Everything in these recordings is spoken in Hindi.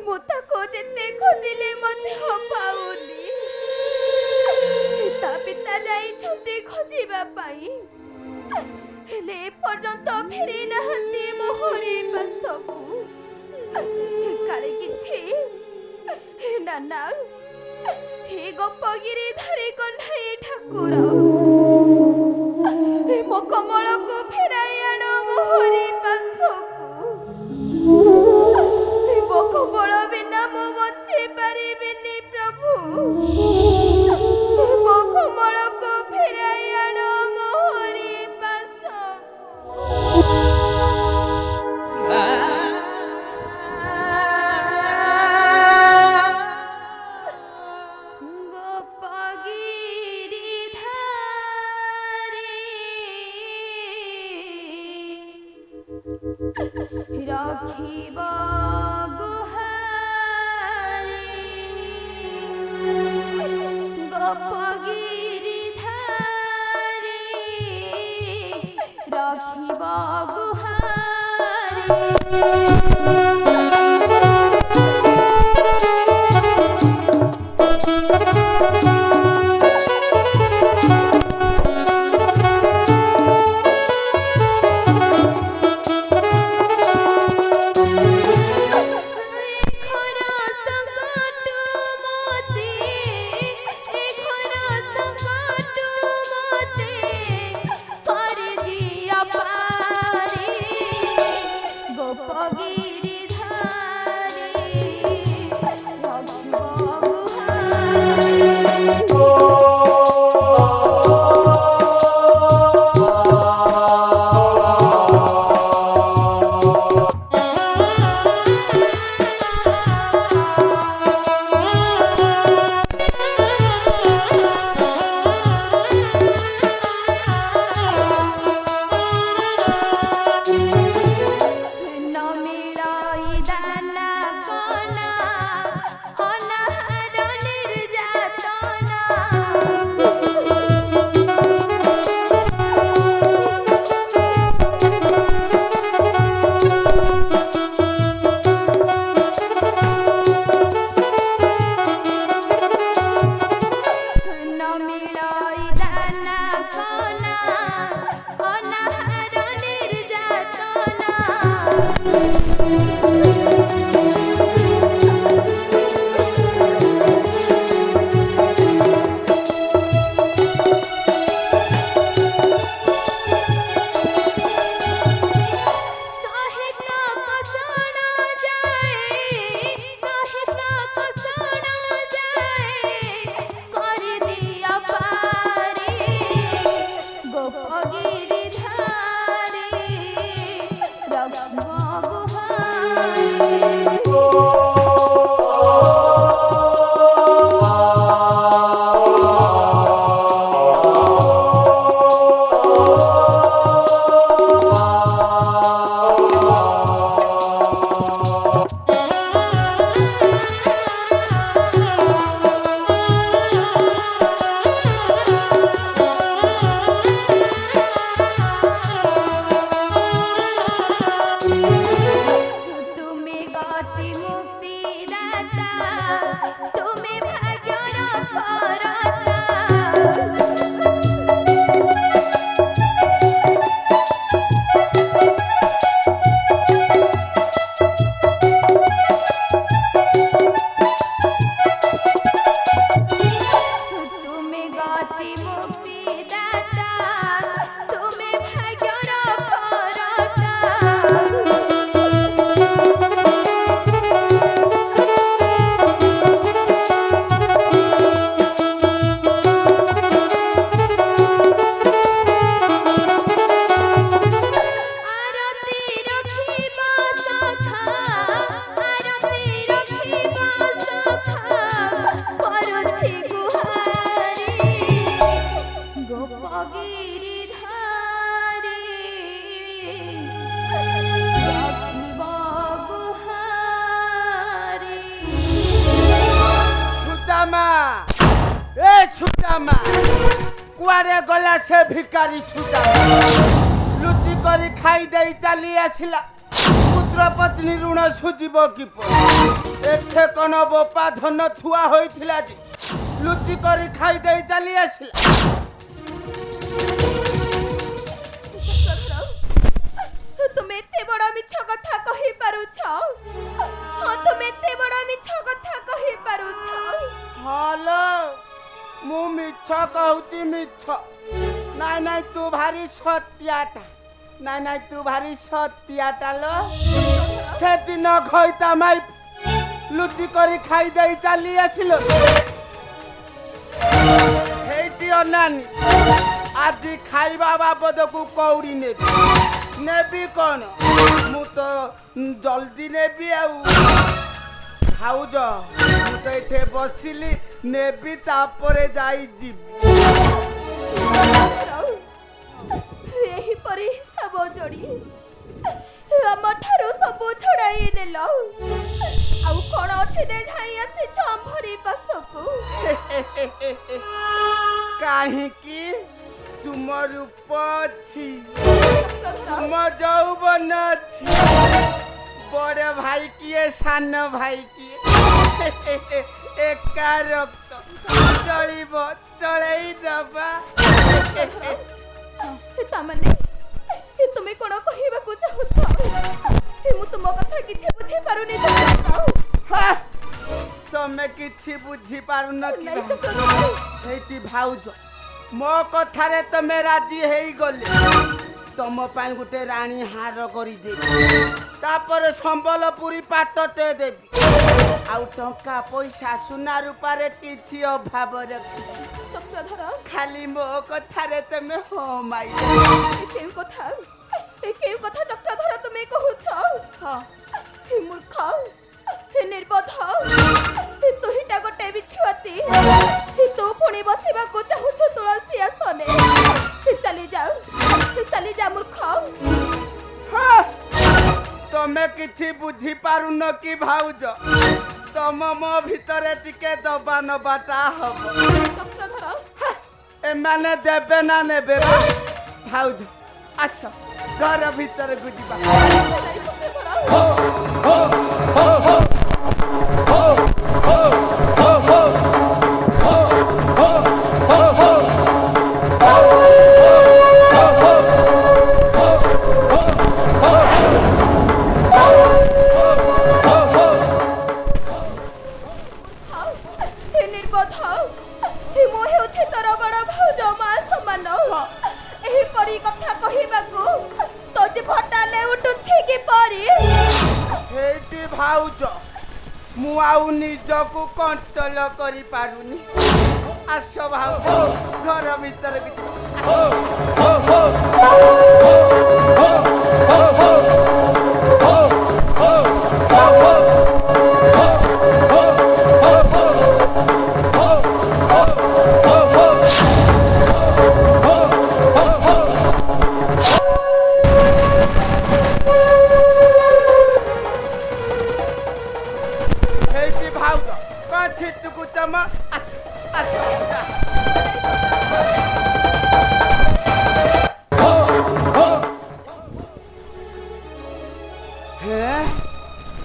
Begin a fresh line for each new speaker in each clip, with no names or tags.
ମୁଁ ତାକୁ ଯେତେ ଖୋଜିଲେ ମଧ୍ୟ ପାଉନି। ତା ପିତା ଯାଇଛନ୍ତି ଖୋଜିବା ପାଇଁ, ହେଲେ ଏପର୍ଯ୍ୟନ୍ତ ଫେରି ନାହାନ୍ତି ମୋହରି ପାଶକୁ। କାଳେ କିଛି ନା ନା, हे गोपगिरी धारी कन्हाई ठाकुर मो कमल को फेराई आण मोहरी पाशकु। मो कमल बिना मो बची पारिबिनी प्रभु। मो कमल को फेराई आण मोहरी पाशकु। राखिब गुहारी गोपगिरी धारी राखिब
कुआरे गला से भिकारी सुता लुचि करी खाई दे चली आसिला पुत्र पत्नी ऋण सुझिब किपर एठे कन बोपा धन थुआ होइथिला जे लुचि करी खाई देई चली आसिला
तुम एते बड़ा मिछ कथा कहि पारुछ हां तुम एते बड़ा मिछ कथा कहि पारुछ
हालो मु मिछ कहूती मिछ नाइ नाइ तू भारी सत्याटा नाइ नाइ तू भारी सत्याटा लो से दिन खइता माई लुचि करी खाई देई चली आसिलो हेटी अनानी आदि खाइबा बाबद को कौड़ी नेबी कौन मु तो जल्दी नेबी आउ खाऊ जो मु तो एठे बसिली नेबी तापरे जाई जीबी
एही परी सब जोड़ी हम ठारू सब छड़ाई नेलो आउ कोन अछि दे धाई आसे चंभरी पासको
काहे की तुम रूप छी तुम जौवन छी बड़े भाई किए सान भाई किए एका रक्त चलिब चलई दबा
तमने तुमे कोन कहिबा को चाहछ मु तुम कथा किछि बुझी पारुनी
हाँ तमे किछि बुझी पारुन कि हेटी भाउज मो कथारे तमे राजी हेई गले तम पाई गुटे रानी हार करी दे तापर संबलपुरी पाटटे देबी आउ टंका पैसा सुना रूपारे किछि अभाव रखी
चक्रधर
खाली मो कथारे तमे हो माई
केउ कथा चक्रधर तुमे कहूछ
हां
हे मूर्ख हे निर्बोध तू हिटा गोटे बिछुआती तू पुणी बसिबा को चाहूछ तुलसी आसने चली जा मूर्ख
हाँ तमे किछि बुझी पारुन कि भाउज तम मो भितरे टिके दबा नबाटा हबो
चक्रधर
ए माने देबे ना नेबे भाउज आस घर भीतर गुजिबा मु आउ निजकु कंट्रोल करी पारुनी आस भाउज घर भीतर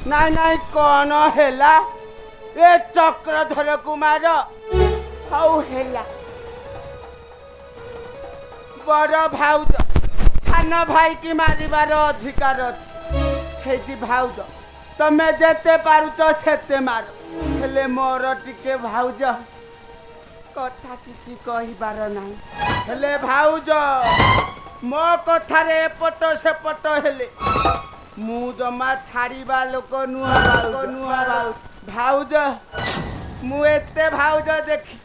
नाइ नाइ कौन हेला ए चक्रधर कुमार हौ हेला बड़ भाउज सान भाई की मारिबार अधिकार अछि हेती भाउज तमे जेते पारुच सेते मार हेले मोर टिके भाउज कथा किछि कहिबार नाही हेले भाउज मो कथारे एपट सेपट हेले मु जमा छाड़ीबा लोक नुआ भाउज मु एते भाउज देखी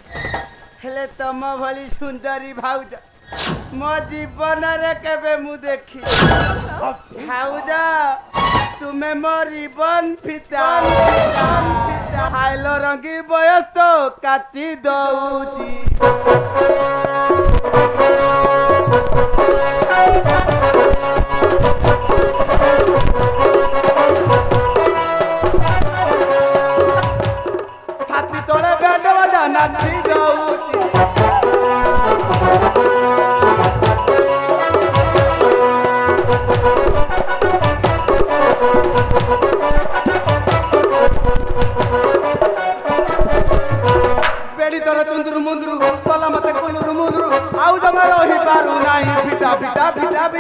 हेले तम भली सुंदरी भाउज मो जीवन रे केबे मु देखी भाउज तुमे मो रिबन फिता हाइलो रंगी बयस तो काची दउची छाती तोड़े बैंड बजा नाची दउची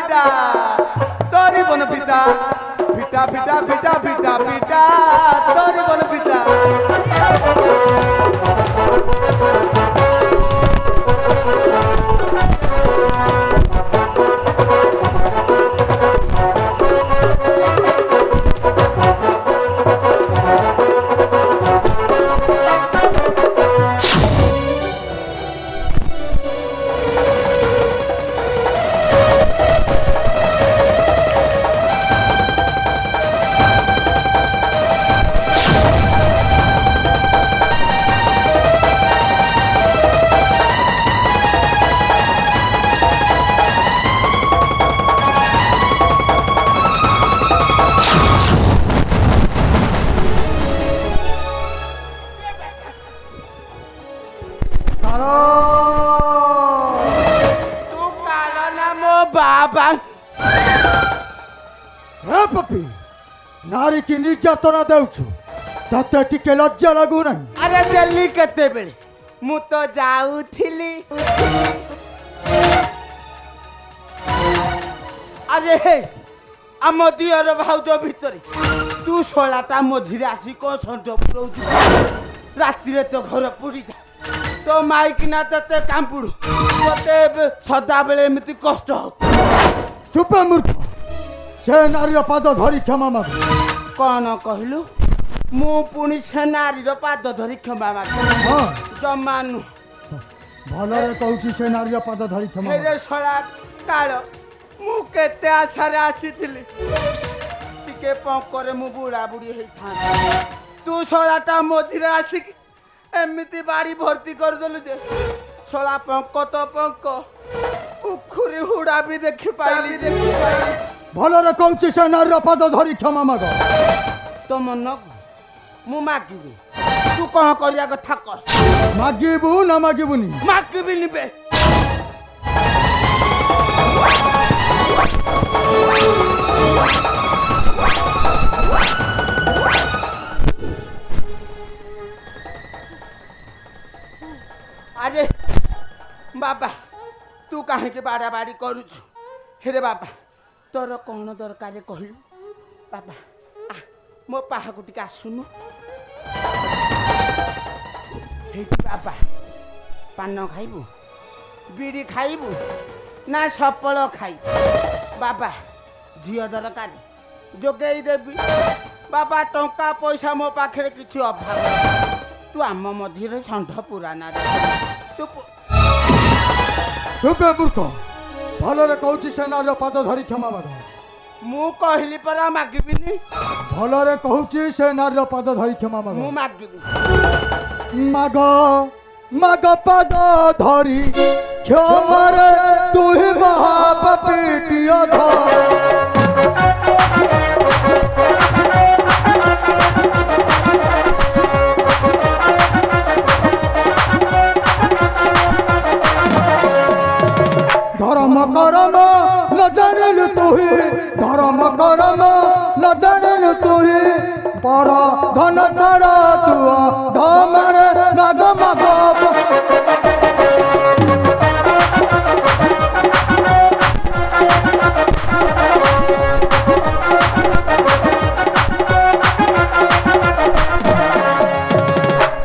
पिटा तोरी बन पिटा पिटा पिटा पिटा पिटा पिटा तोरी बन पिटा तू काला ना मो बाबा
हे पपी नारी की निर्यातना देउछु तते टिके लज्जा लागू नहीं
अरे दिल्ली केते बेले मु तो जाउथिली अरे हे आम दियर भाउज भितरे तू सोलाटा मझिरे आसी को संठ पुरौछु रात्रि तो घर पुरी जा तो माइकिना तते कांपुडु तते सदा बेले एमिति कष्ट हो
चुप मूर्ख से नारीर पाद धरी क्षमा माग
कौन कहलु मु पुणी से नारीर पाद धरी क्षमा माग
हाँ
जमानु
भलरे कहूची से नारीर पाद धरी क्षमा माग
हेरे सळा काळ मु केते आशारे आसीथिली टिके पंकरे मु बुढ़ा बुढ़ी हेई था तू सळाटा मझिरे आसिक एमिति बाड़ी भर्ती कर देलु जे सळा पंक तो पंक उखुरी हुड़ा भी देखि पाइली
भलरे कहूची से नारीर पाद धरी क्षमा माग
तो मन मु मागिबी तू कह करिया कथा कर
मागिबू ना मागिबुनी
मागिबी निबे अरे बाबा तू कहीं के बाड़ा बाड़ी करुछु हेरे बाबा तोर कौन दरकार कहलु बाबा आ मो पाहाକୁ ଟିକେ ଆସୁନୁ हेटी बाबा पान खाइबु बीड़ी खाइबु ना सफल खाइ बाबा झियो दरकार जोगेई देबी बाबा टंका पैसा मो पाखरे किछि अभाव तू आम मझिरे षंढ पुराना तू
चुप मूर्ख भलरे कहूची से नारीर पाद धरी क्षमा माग
मु कहली परा मागिबिनी
भलरे कहूची से नारीर पाद धरी क्षमा माग
मु मागिबी
माग माग पाद धरी क्षमा रे तू ही महापपीटिया धर्म करम न जानिलु तुही धर्म करम न जानिलु तुही पर धन छाड़ा तुआ धमरे नाग माग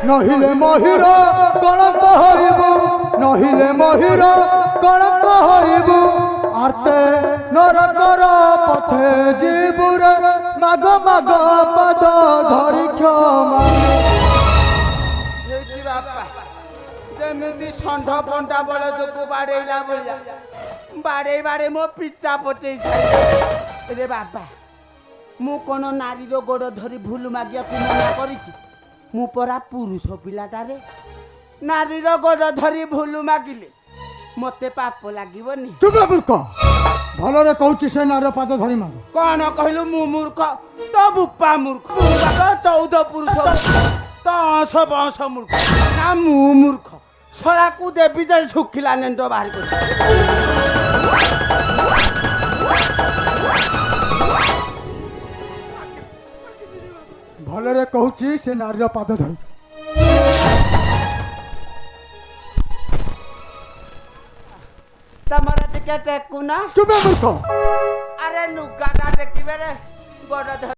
नहिले महिर कलंक हइबु नहिले महिर कलंक हइबु आर्ते नरकर पथे जीबुरे माग माग पद धरि क्षमा
हेटी बापा जेमिति षंढ पंटा बळे जोको बाडेला बोलिया बाडे बाडे मो पिच्चा पटे छै रे बाबा मु कोन नारी रो गोड़ धरी भूल मागिया को मना करिछि मु परा पुरुष पिलाटारे नारी रो गोड़ धरी भूल मागिले मते पाप लागिबनी
चुप मूर्ख भलरे कहूची से नारीर पाद धरी माग
कौन कहलु मु मूर्ख तो बुप्पा मूर्ख तो 14 पुरुष तो 11 मूर्ख ना मु मूर्ख सळा को देवी जे सुखिला नेंड बाहर कर
भलरे कहूची से नारीर पाद धरी
तमरा टिके टेकुना
चुप मूर्ख
ଲୁଗାଟା ଦେଖିବେ ରେ ଗୋଡ଼